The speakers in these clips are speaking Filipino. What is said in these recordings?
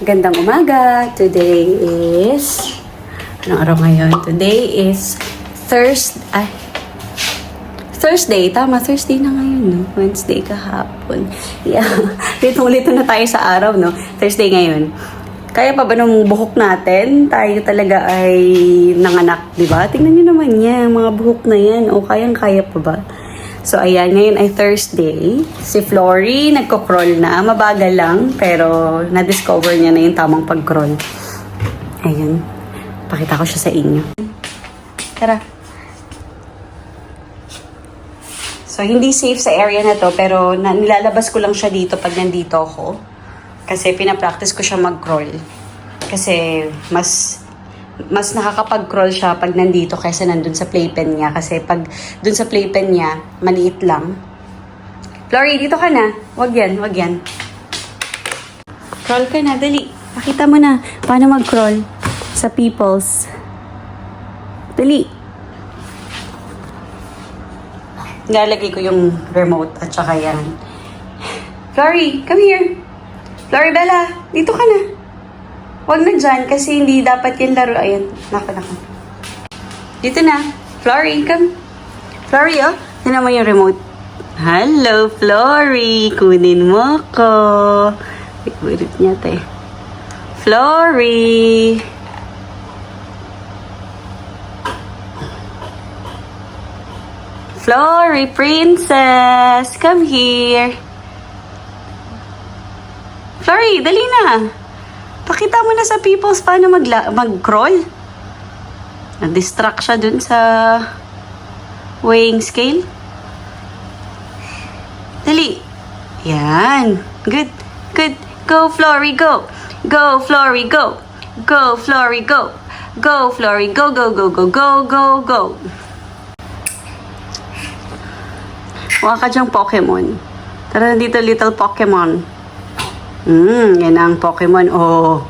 Gandang umaga. Today is... Anong araw ngayon? Today is Thursday. Tama, Thursday na ngayon, no? Wednesday kahapon. Yeah. Litong-lito na tayo sa araw, no? Thursday ngayon. Kaya pa ba nung buhok natin? Tayo talaga ay nanganak, di ba? Tingnan nyo naman yan, mga buhok na yan. O kayang-kaya pa ba? So, ayan, ngayon ay Thursday. Si Flory, nagko-crawl na. Mabagal lang, pero na-discover niya na yung tamang pag-crawl. Ayun. Pakita ko siya sa inyo. Tara. So, hindi safe sa area na to, pero nilalabas ko lang siya dito pag nandito ako. Kasi pinapractice ko siya mag-crawl. Kasi mas nakakapag-crawl siya pag nandito kaysa nandun sa playpen niya. Kasi pag dun sa playpen niya, maliit lang. Flory, dito ka na. Wag yan. Crawl ka na, dali. Pakita mo na paano mag-crawl sa peoples. Dali. Nilalagay ko yung remote at saka yan. Flory, come here. Flory Bella, dito ka na. Huwag na dyan kasi hindi dapat yung laro. Ayan, nako. Dito na. Flory, come. Flory, oh. Tignan mo yung remote. Hello, Flory. Kunin mo ko. Wait niya tayo. Flory. Flory, princess. Come here. Flory, dali na. Pakita mo na sa peoples paano mag-crawl. Na-distract siya dun sa weighing scale. Dali. Yan. Good. Go, Flory, go. Go, Flory, go. Go, Flory, go. Go, Flory, go. Huwag ka dyang Pokemon. Tara dito, little Pokemon. Yan ang Pokemon. Oh.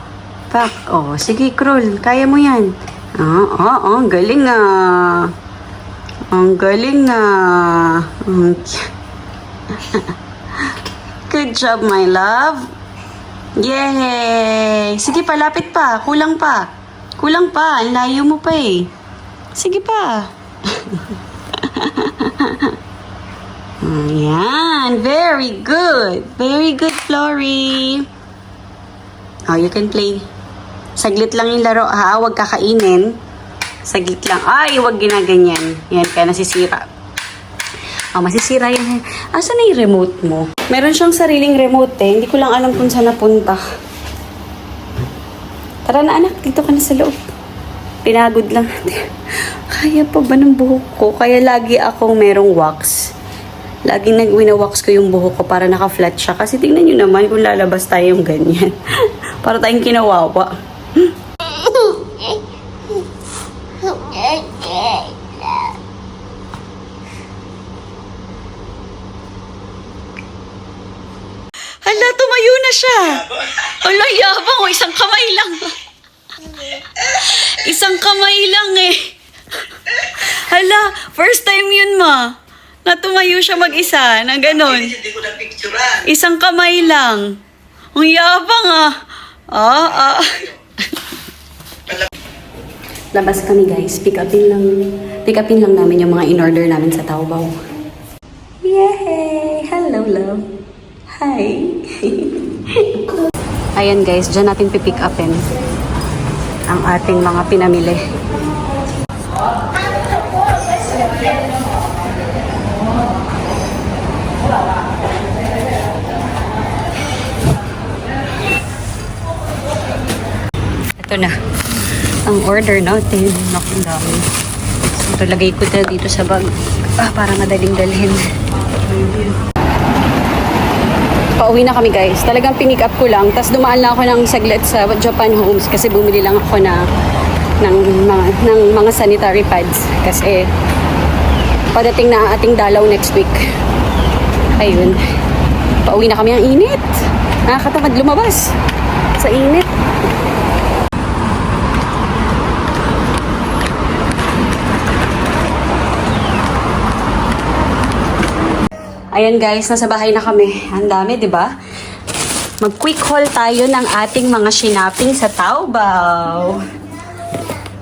Sige, crawl. Kaya mo yan. Ang galing ah. Ang galing ah. Good job, my love. Yay! Sige pa, lapit pa. Kulang pa. Ang layo mo pa eh. Sige pa. Ayan. Very good, Flory. Oh, you can play. Saglit lang yung laro, ha? Huwag kakainin. Saglit lang. Ay, huwag ginaganyan. Yan, kaya nasisira. Oh, masisira yan. Asan na yung remote mo? Meron siyang sariling remote eh. Hindi ko lang alam kung saan napunta. Tara na anak, dito ka na sa loob. Pinagod lang. Kaya pa ba ng buhok ko? Kaya lagi akong merong wax. Laging winawax ko yung buhok ko para naka-flat siya. Kasi tingnan nyo naman kung lalabas tayo yung ganyan. Para tayong kinawawa. Hala, tumayo na siya. Hala, yabang o. Isang kamay lang. Isang kamay lang eh. Hala, first time yun ma. Natumayo siya mag-isa, na ganon. Hindi ko na picturean. Isang kamay lang. Ang yabang ah. Labas kami guys. Pick upin lang namin yung mga in-order namin sa Taobao. Yay! Hello, love. Hi! Ayan guys, dyan natin pipick upin ang ating mga pinamili. Ito na ang order natin. Naku, dami. Ito, lagay ko na dito sa bag para madaling dalhin. Pauwi na kami guys. Talagang pinick up ko lang. Tapos dumaan lang ako ng saglit sa Japan Homes kasi bumili lang ako ng mga sanitary pads. Kasi padating na ating dalaw next week. Ayun. Pauwi na kami. Ang init. Nakakatamad lumabas sa init. Ayan guys, nasa bahay na kami. Ang dami, di ba? Mag-quick haul tayo ng ating mga shinaping sa Taobao.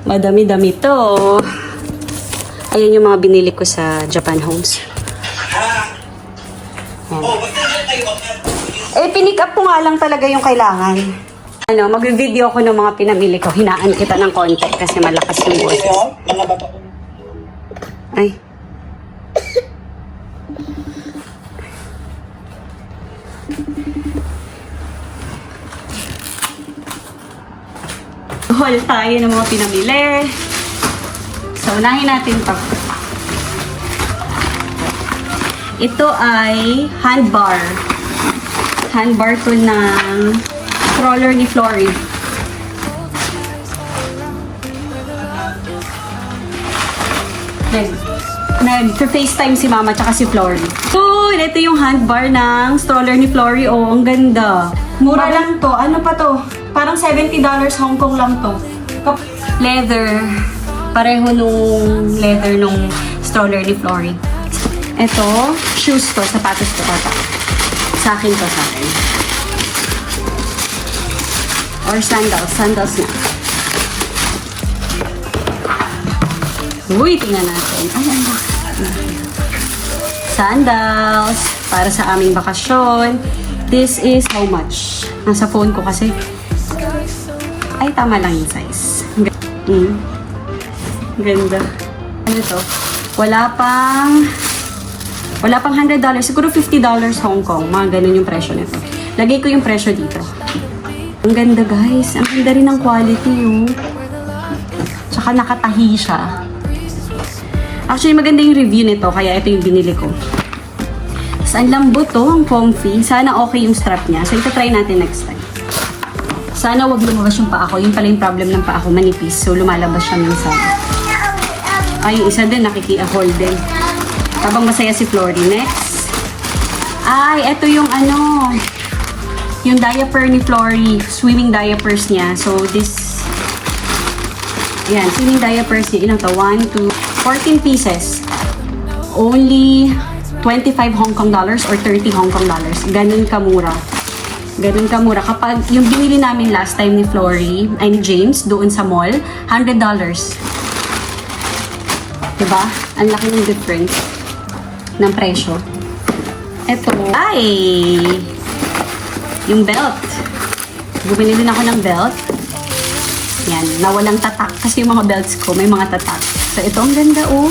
Madami-dami to. Ayan yung mga binili ko sa Japan Homes. Pinick up ko nga lang talaga yung kailangan. Mag-video ko ng mga pinamili ko. Hinaan kita ng konti kasi malakas yung boses. Ay. Haul tayo ng mga pinamili. So, unahin natin to. Ito ay handbar. Handbar to ng stroller ni Flory. Nag-FaceTime si Mama tsaka si Flory. So, ito yung handbar ng stroller ni Flory. Oh, ang ganda. Mura lang to. Ano pa to? Parang $70 Hong Kong lang to. Leather. Pareho nung leather nung stroller ni Flory. Ito, shoes to. Sapatos to. Sa akin to, sa akin. Or sandals. Sandals na. Uy, tingnan natin. Ay, ang sandals. Para sa aming bakasyon. This is how much? Nasa phone ko kasi. Ay, tama lang yung size. Ganda. Ano to? Wala pang $100. Siguro $50 Hong Kong. Mga ganun yung presyo nito. Lagay ko yung presyo dito. Ang ganda, guys. Ang ganda rin ng quality, oh. Tsaka nakatahi siya. Actually, maganda yung review nito. Kaya ito yung binili ko. Tapos, ang lambot to. Ang comfy. Sana okay yung strap niya. So, ito try natin next time. Sana wag lumabas yung paa ko. Yun pala yung problem ng paa ko. Manipis. So, lumalabas siya minsan. Ay, yung isa din. Nakiki-hold din. Habang masaya si Flory. Next. Ay, ito yung ano. Yung diaper ni Flory. Swimming diapers niya. So, this. Yan. Swimming diapers niya. Ilang to? 1, 2, 14 pieces. Only 25 Hong Kong dollars or 30 Hong Kong dollars. Ganun kamura. Ganun kamura. Kapag yung binili namin last time ni Flory, ay ni James, doon sa mall, $100. Diba? Ang laki ng difference ng presyo. Ito. Ay! Yung belt. Bumili din ako ng belt. Yan. Na walang tatak. Kasi yung mga belts ko, may mga tatak. So, ito ang ganda, oh.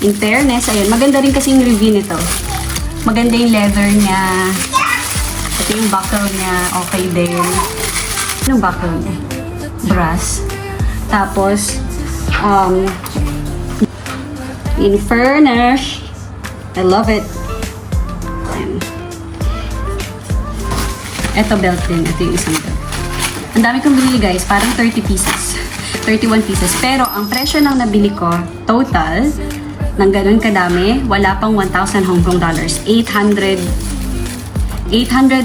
In fairness, ayun. Maganda rin kasi yung review nito. Maganda yung leather niya. Ito yung buckle niya, okay din. Anong buckle niya? Brass. Tapos, in fairness, I love it. Ayan. Ito belt din. Ito yung isang belt. Ang dami kong binili, guys. Parang 30 pieces. 31 pieces. Pero, ang presyo lang nabili ko, total, ng ganun kadami, wala pang 1,000 Hong Kong dollars. 800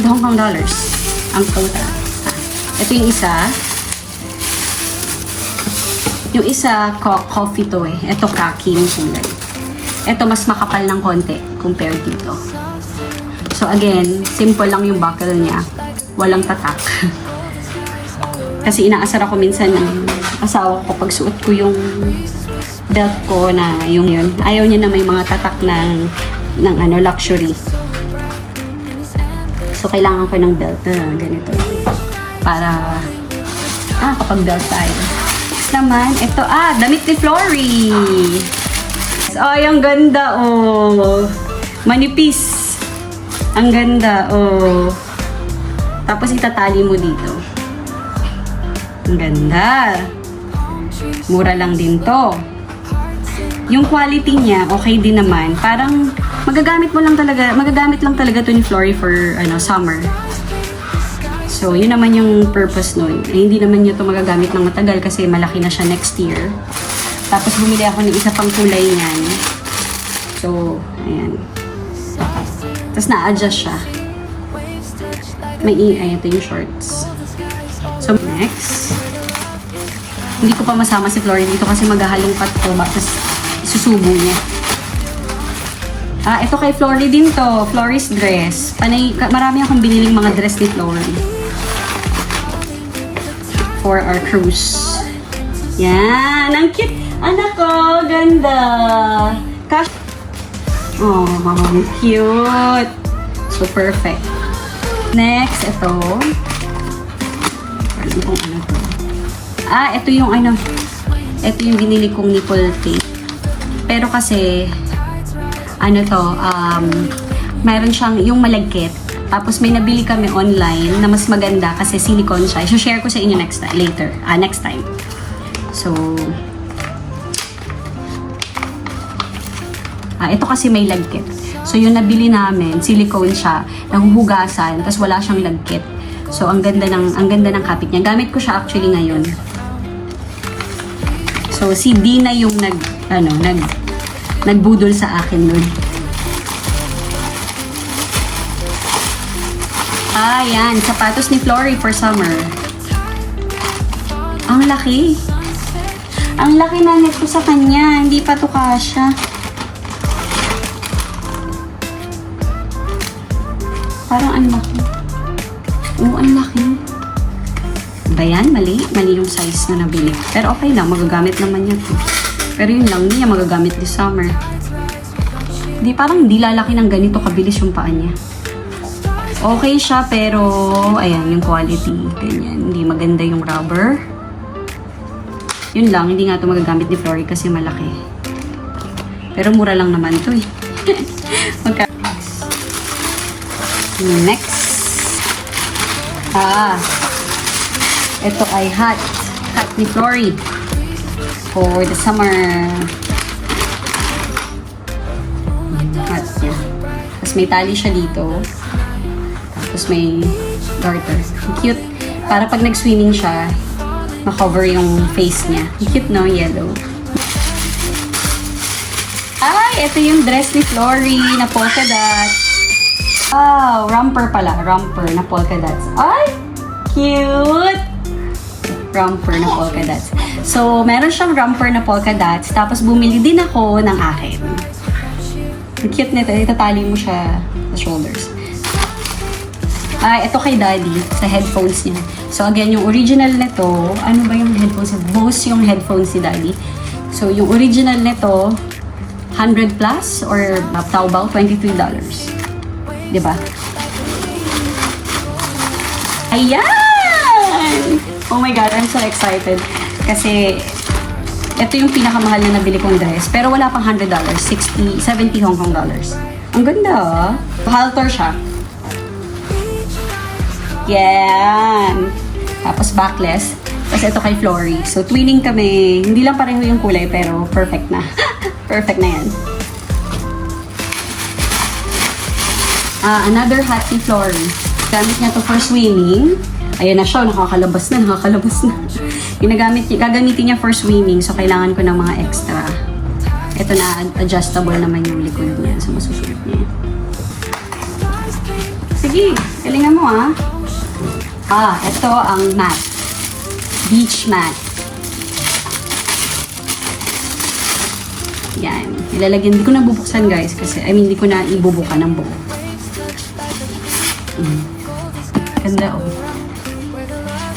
Hong Kong dollars ang total. Ito yung isa. Yung isa, coffee to eh. Ito khaki yung kulay. Ito mas makapal ng konti compared dito. So again, simple lang yung buckle niya. Walang tatak. Kasi inaasar ako minsan ng asawa ko pag suot ko yung belt ko na yung yun. Ayaw niya na may mga tatak ng ano, luxury. So, kailangan ko ng belt na ganito. Para, kapag belt tayo. Tapos naman, ito, damit ni Flory. Ay, ang ganda, oh. Manipis. Ang ganda, oh. Tapos, itatali mo dito. Ang ganda. Mura lang din to. Yung quality niya, okay din naman. Parang, magagamit lang talaga to ni Flory for summer. So, yun naman yung purpose nun. Hindi naman niya to magagamit ng matagal kasi malaki na siya next year. Tapos, bumili ako ng isa pang kulay niyan. So, ayan. Tapos, na-adjust siya. Ito yung shorts. So, next. Hindi ko pa masama si Flory dito kasi maghahalong pat ko. Tapos, susubo niya. Ito kay Flory din to. Flory's dress. Marami akong biniling mga dress ni Flory. For our cruise. Yan. Ang cute. Anak ko. Ganda. Oh, cute. So, perfect. Next, ito. Alam kung ano to. Ito yung ano. Ito yung binili kong nipple tape. Pero kasi, ano to, mayroon siyang yung malagkit. Tapos may nabili kami online na mas maganda kasi silicone siya. So, share ko sa inyo next time. So, ito kasi may lagkit. So, yung nabili namin, silicone siya, nahuhugasan, tapos wala siyang lagkit. So, ang ganda ng kapit niya. Gamit ko siya actually ngayon. So, si Dina yung nagbudol sa akin nun. Yan. Sapatos ni Flory for summer. Ang laki. Ang laki na net ko sa kanya. Hindi pa to kasya. Parang ang laki. Oo, ang laki. Ba yan? Mali yung size na nabili. Pero okay lang. Magagamit naman yan. Pero yun lang. Hindi niya magagamit this summer. Parang hindi lalaki ng ganito kabilis yung paa niya. Okay siya, pero ayan, yung quality, ganyan. Hindi maganda yung rubber. Yun lang, hindi nga ito magagamit ni Flory kasi malaki. Pero mura lang naman ito eh. Next. Ito ay hat. Hat ni Flory. For the summer. Hat niya. Tapos may tali siya dito. Tapos may garter. Cute. Para pag nag-swimming siya, makover yung face niya. Cute, no? Yellow. Ito yung dress ni Flory na polka dots. Romper pala. Romper na polka dots. Cute! Romper na polka dots. So, meron siyang romper na polka dots. Tapos, bumili din ako ng akin. Ang cute nito. Itatali mo siya sa shoulders. Ito kay Daddy, sa headphones niya. So, again, yung original nito, ano ba yung headphones? Bose yung headphones si Daddy. So, yung original nito, 100 plus or Taobao, $23. Diba? Ayan! Oh my God, I'm so excited. Kasi, ito yung pinakamahal na nabili kong dress. Pero wala pang $100. 70 Hong Kong dollars. Ang ganda, halter siya. Yan. Tapos backless. Tapos ito kay Flory. So, twinning kami. Hindi lang pareho yung kulay, pero perfect na. Perfect na yan. Another hat ni Flory. Gamit niya to for swimming. Ayan na siya. Nakakalabas na. Gagamitin niya for swimming. So, kailangan ko ng mga extra. Ito na, adjustable naman yung likod niya. So, masusuot niya. Sige, galingan mo ito ang mat. Beach mat. Yan. Ilalagyan. Hindi ko na bubuksan, guys. Kasi, hindi ko na ibubuka ng buo. Ganda,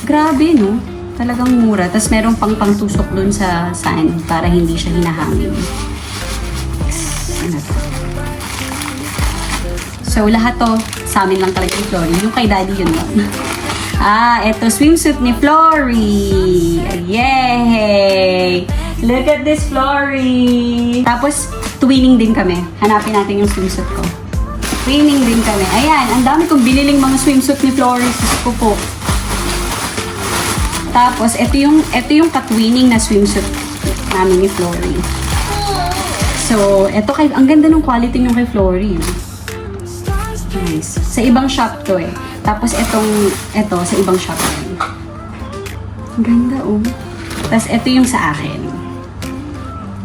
Grabe, no? Talagang mura. Tapos, meron pang pangtusok dun sa sand para hindi siya hinahangin. Ano to? So, lahat to sa amin lang talaga ni Flory. Yung kay Daddy, yun lang. Ito, swimsuit ni Flory. Yay! Look at this, Flory! Tapos, twinning din kami. Hanapin natin yung swimsuit ko. Twinning din kami. Ayan, ang dami kong biniling mga swimsuit ni Flory. Sus po. Tapos, ito yung ka-twinning na swimsuit namin ni Flory. So, ang ganda ng quality nyung kay Flory. Nice. Sa ibang shop to Tapos ito sa ibang shop rin. Ganda Tapos ito yung sa akin.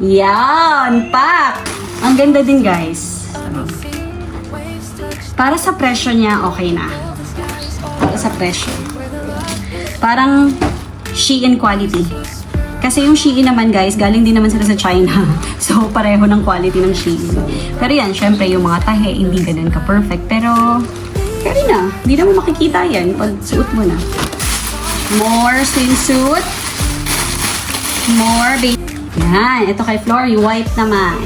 Yan! Pack! Ang ganda din, guys. Para sa presyo niya, okay na. Para sa presyo. Parang Shein quality. Kasi yung Shein naman guys, galing din naman sila sa China. So, pareho ng quality ng Shein. Pero yan, syempre yung mga tahe, hindi ganun ka-perfect. Pero na, hindi naman makikita yan pag suot mo na. More swimsuit. More baby. Yan, ito kay Flory, white naman.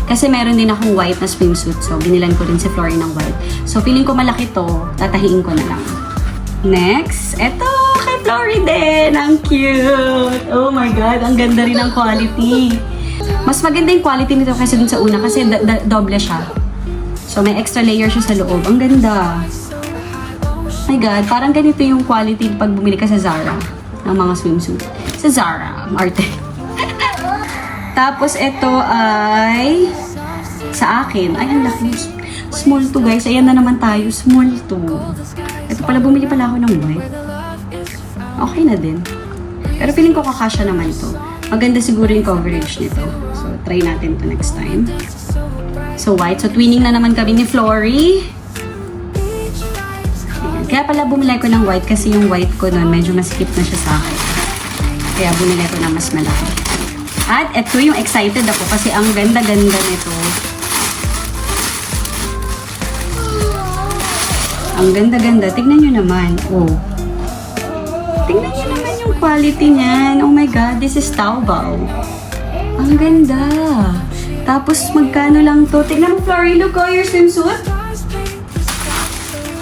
Kasi meron din akong white na swimsuit. So, binilan ko rin si Flory ng white. So, feeling ko malaki to, tatahiin ko na lang. Next, ito kay Flory din. Ang cute. Oh my God, ang ganda rin ng quality. Mas maganda yung quality nito kasi dun sa una kasi doble siya. So, may extra layer siya sa loob. Ang ganda. Oh my God, parang ganito yung quality pag bumili ka sa Zara ng mga swimsuit. Sa Zara, arte. Tapos, ito ay sa akin. Ay, ang laki. Small to, guys. Ayan na naman tayo. Small to. Ito pala, bumili pala ako ng white. Okay na din. Pero feeling ko kakasya naman to. Maganda siguro yung coverage nito. So, try natin to next time. So, white. So, twinning na naman kami ni Flory. Ayan. Kaya pala bumili ko ng white kasi yung white ko nun, medyo maskip na siya sa akin. Kaya bumili ko na mas malaki. At ito yung excited ako kasi ang ganda-ganda nito. Ang ganda-ganda. Tignan nyo naman. Oh. Tignan nyo naman yung quality niyan. Oh my God, this is Taobao. Ang ganda. Tapos magkano lang to? Tignan mo, Flory, look, oh, your swimsuit.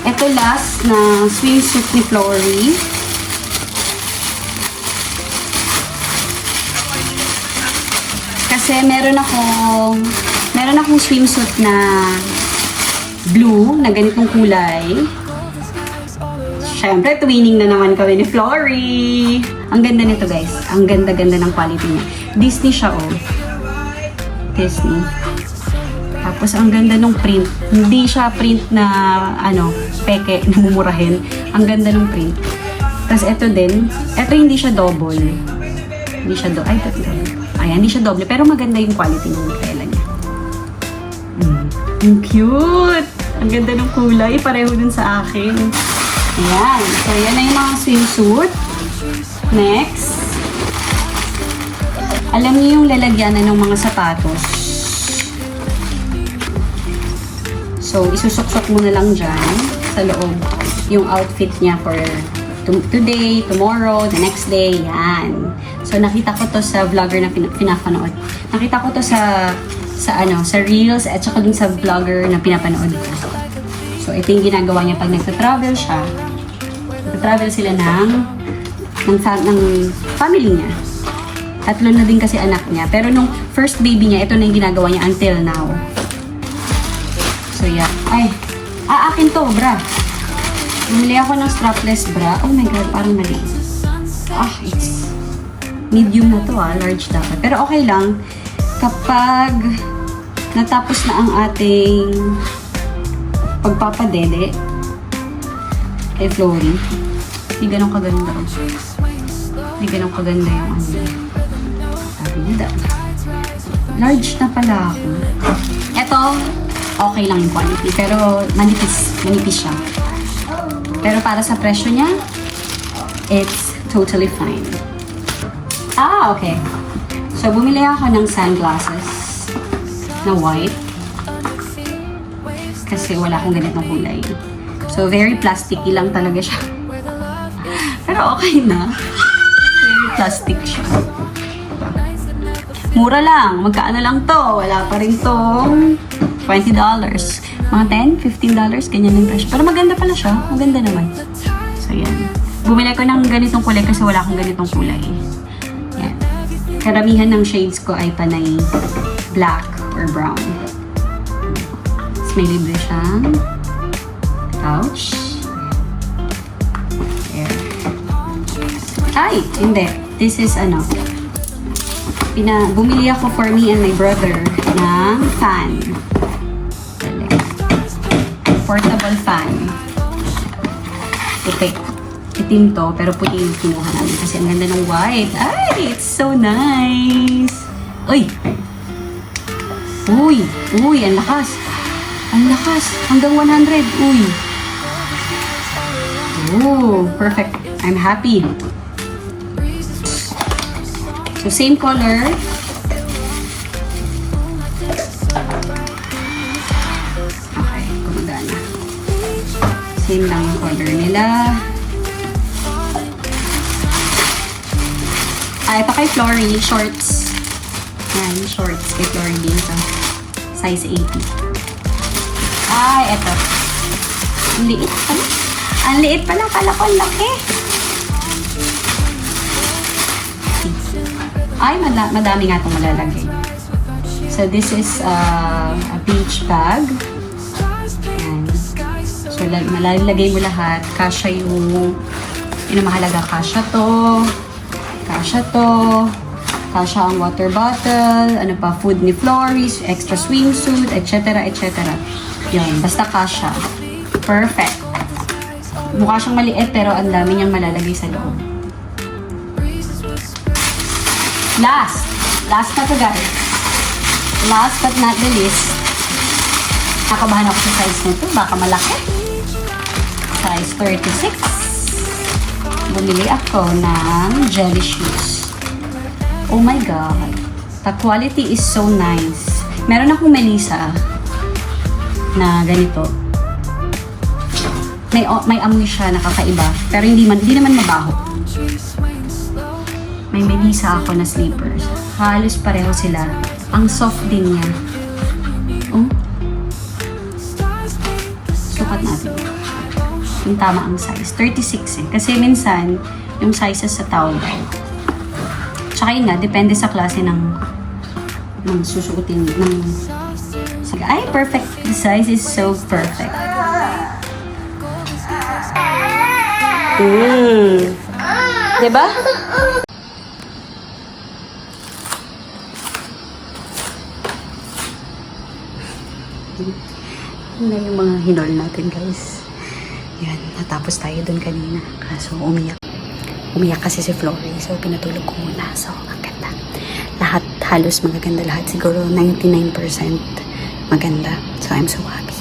Ito last na swimsuit ni Flory. Kasi meron akong swimsuit na blue, na ganitong kulay. Siyempre, twinning na naman kami ni Flory. Ang ganda nito, guys. Ang ganda-ganda ng quality niya. Disney siya, oh. Disney. Tapos, ang ganda ng print. Hindi siya print na, peke, namumurahin. Ang ganda ng print. Tapos, ito din. Ito hindi siya double. Hindi siya double. Ay, ito. Ayan, hindi siya double. Pero maganda yung quality ng tela niya. Ang cute! Ang ganda ng kulay. Pareho dun sa akin. Ayan. So, yan na yung mga swimsuit. Next. Alam niyo yung lalagyanan ng mga sapatos. So, isusuksok mo na lang dyan sa loob yung outfit niya for today, tomorrow, the next day. Yan. So, nakita ko to sa vlogger na pinapanood. Nakita ko to sa Reels at saka dun sa vlogger na pinapanood ko. So, ito yung ginagawa niya pag nagta-travel siya. Nagta-travel sila ng family niya. Tatlo na din kasi anak niya. Pero nung first baby niya, ito na yung ginagawa niya until now. So, yeah. Ay, akin to, bra. Bumili ako ng strapless bra. Oh my God, parang mali. It's medium na to, large dapat. Pero okay lang. Kapag natapos na ang ating pagpapadede kay Flory, hindi ganun kaganda. Hindi ganun kaganda yung sabi niya. Large na pala ako. Ito, okay lang yung quality. Pero manipis siya. Pero para sa presyo niya, it's totally fine. Okay. So, bumili ako ng sunglasses na white. Kasi wala akong ganitong kulay. So, very plasticky lang talaga siya. Pero okay na. Very plastic siya. Mura lang. Magkaano lang to? Wala pa rin tong $20. Mga $10, $15, ganyan yung presyo. Pero maganda pala siya. Maganda naman. So, yan. Bumili ko ng ganitong kulay kasi wala akong ganitong kulay. Yan. Karamihan ng shades ko ay panay black or brown. Tapos may libre siyang pouch. There. Ay! Hindi. This is bumili ako for me and my brother ng fan. Portable fan. Puti. Itim to, pero puti yung kinuha namin kasi ang ganda ng white. Ay, it's so nice. Uy! Uy, ang lakas. Ang lakas. Hanggang 100. Uy. Oh, perfect. I'm happy. So, So, same color. Okay, gumagana. Same lang yung color nila. Ito kay Flory, shorts. Yan, shorts kay Flory dito. Size 80. Ito. Ang liit pala. Ang liit pala. Kala ko ang laki. Madami nga itong malalagay. So, this is a beach bag. Ayan. So, malalagay mo lahat. Kasha yung mahalaga. Kasha to. Kasha to. Kasha ang water bottle. Ano pa? Food ni Floris. Extra swimsuit. Etc. Etc. Yun. Basta kasha. Perfect. Mukha siyang maliit pero ang dami niyang malalagay sa loob. Last na to guys. Last but not the least. Nakabahan ako sa size nito. Baka malaki. Size 36. Bumili ako ng jelly shoes. Oh my god. The quality is so nice. Meron akong Melissa na ganito. May amoy siya nakakaiba. Pero hindi naman mabaho. May Melissa ako na slippers. Halos pareho sila. Ang soft din niya. Oh. Sukat natin. Yung tama ang size. 36 eh. Kasi minsan, yung sizes sa tao daw. Tsaka yun nga, depende sa klase ng susukutin. Ay, perfect. The size is so perfect. Diba? Yan na yung mga hinol natin, guys. Yan, natapos tayo dun kanina. Kaso umiyak. Umiyak kasi si Flory. So, pinatulog ko muna. So, ang ganda. Lahat, halos magaganda lahat. Siguro 99% maganda. So, I'm so happy.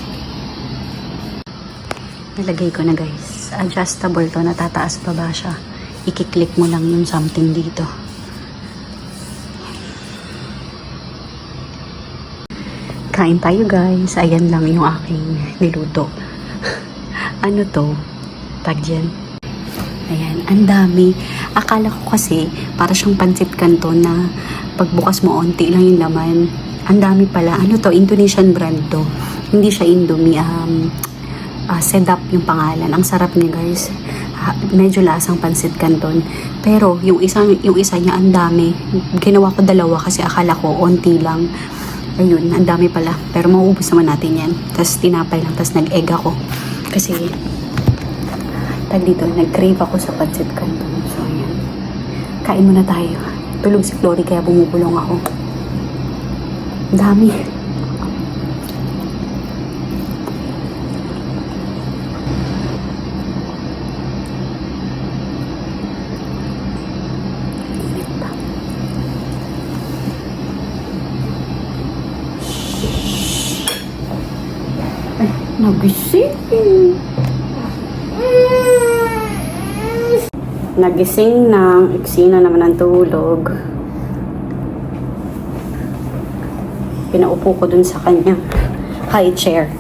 Nilagay ko na, guys. Adjustable to. Natataas pa ba siya? I-click mo lang yung something dito. Kain tayo, guys. Ayan lang yung aking niluto. Ano to? Tag dyan. Ayan, ang dami. Akala ko kasi para siyang pancit canton na pagbukas mo onti lang yung laman. Ang dami pala. Ano to? Indonesian brand to. Hindi siya Indomie. Sedap yung pangalan. Ang sarap niya, guys. Medyo lasang pancit canton. Pero yung isa niya ang dami. Ginawa ko dalawa kasi akala ko onti lang. Ayun, ang dami pala. Pero mauubos naman natin yan. Tapos tinapay lang. Tapos nag-egg ako. Kasi dito, nag-crave ako sa pancit canton. So, ayan. Kain muna tayo. Tulog si Flory kaya bumubulong ako. Ang dami. Init pa. Ay, nagising. Nagising ng eksena naman ang tulog. Pinaupo ko dun sa kanyang high chair.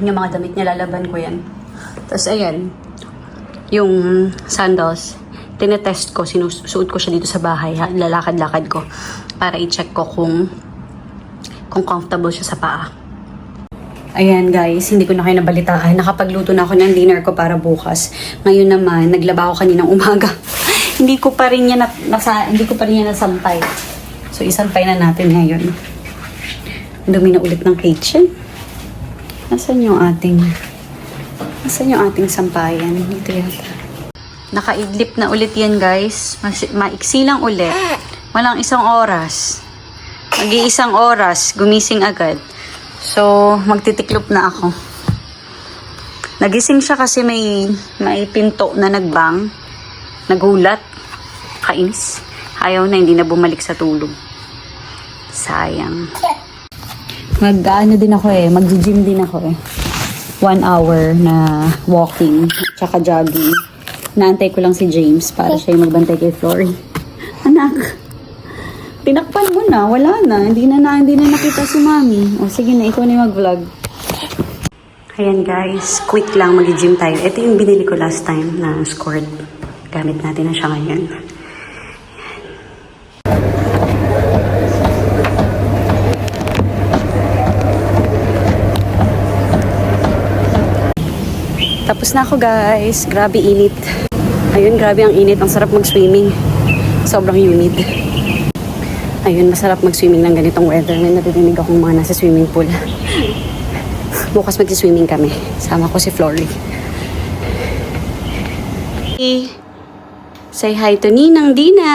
Yung mga damit niya, lalaban ko yan. Tapos ayan, yung sandals, tinetest ko, sinusuot ko siya dito sa bahay, lalakad-lakad ko para i-check ko kung comfortable siya sa paa. Ayan guys, hindi ko na kayo nabalitaan. Nakapagluto na ako ng dinner ko para bukas. Ngayon naman, naglaba ako kaninang umaga. hindi ko pa rin yan nasampay. So isampay na natin ngayon. Dumi na ulit ng kitchen. Nasaan yung ating sampayan? Dito yata. Nakaidlip na ulit yan guys. Maiksi lang ulit. Walang isang oras. Mag-iisang oras, gumising agad. So, magtitiklop na ako. Nagising siya kasi may pinto na nagbang. Nagulat. Kainis. Ayaw na, hindi na bumalik sa tulog. Sayang. Mag-ano din ako mag-gym din ako 1 hour na walking, tsaka jogging. Naantay ko lang si James para siya yung magbantay kay Flory. Anak, tinakpan mo na, wala na. Hindi na nakita si Mami. O sige na, ikaw na yung mag-vlog. Ayan guys, quick lang mag-gym tayo. Ito yung binili ko last time na skirt. Gamit natin na siya ngayon. Tapos na ako guys. Grabe init. Ayun, grabe ang init. Ang sarap mag-swimming. Sobrang humid. Ayun, masarap mag-swimming ng ganitong weather. May natidinig akong mga nasa swimming pool. Bukas mag-swimming kami. Sama ko si Flory. Say hi to Ninang Dina.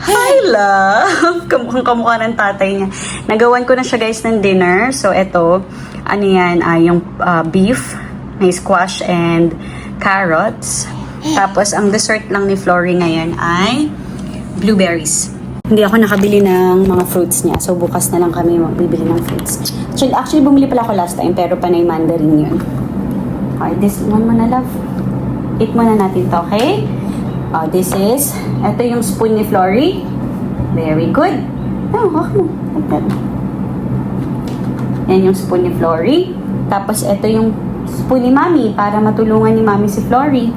Hi, love! Kamukhang kamukha ng tatay niya. Nagawan ko na siya guys ng dinner. So, eto, ano yan, yung beef, may squash and carrots. Tapos, ang dessert lang ni Flory ngayon ay blueberries. Hindi ako nakabili ng mga fruits niya. So, bukas na lang kami magbibili ng fruits. Actually, bumili pala ako last time, pero panay mandarin yun. Okay, this one mo na, love. Eat muna natin to, okay? This is, ito yung spoon ni Flory. Very good. Oh, hawak mo. Like that. Yan yung spoon ni Flory. Tapos, ito yung spoon ni Mami para matulungan ni Mami si Flory.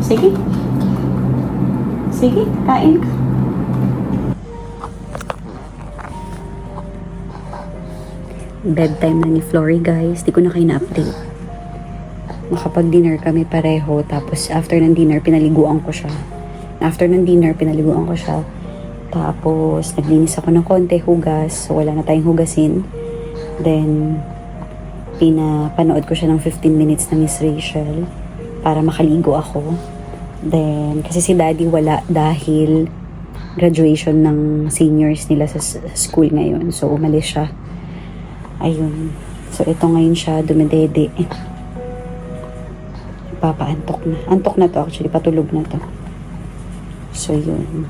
Sige. Sige, kain ka. Bedtime na ni Flory, guys. Di ko na kayo na-update. Makapag-dinner kami pareho. Tapos, after ng dinner, pinaliguan ko siya. Tapos, naglinis ako ng konti, hugas. So, wala na tayong hugasin. Then, pinapanood ko siya ng 15 minutes na Miss Rachel para makaligo ako. Then, kasi si Daddy wala dahil graduation ng seniors nila sa school ngayon. So, umalis siya. Ayun. So, ito ngayon siya, dumedede. Papaantok na. Antok na to actually, patulog na to. So, yun.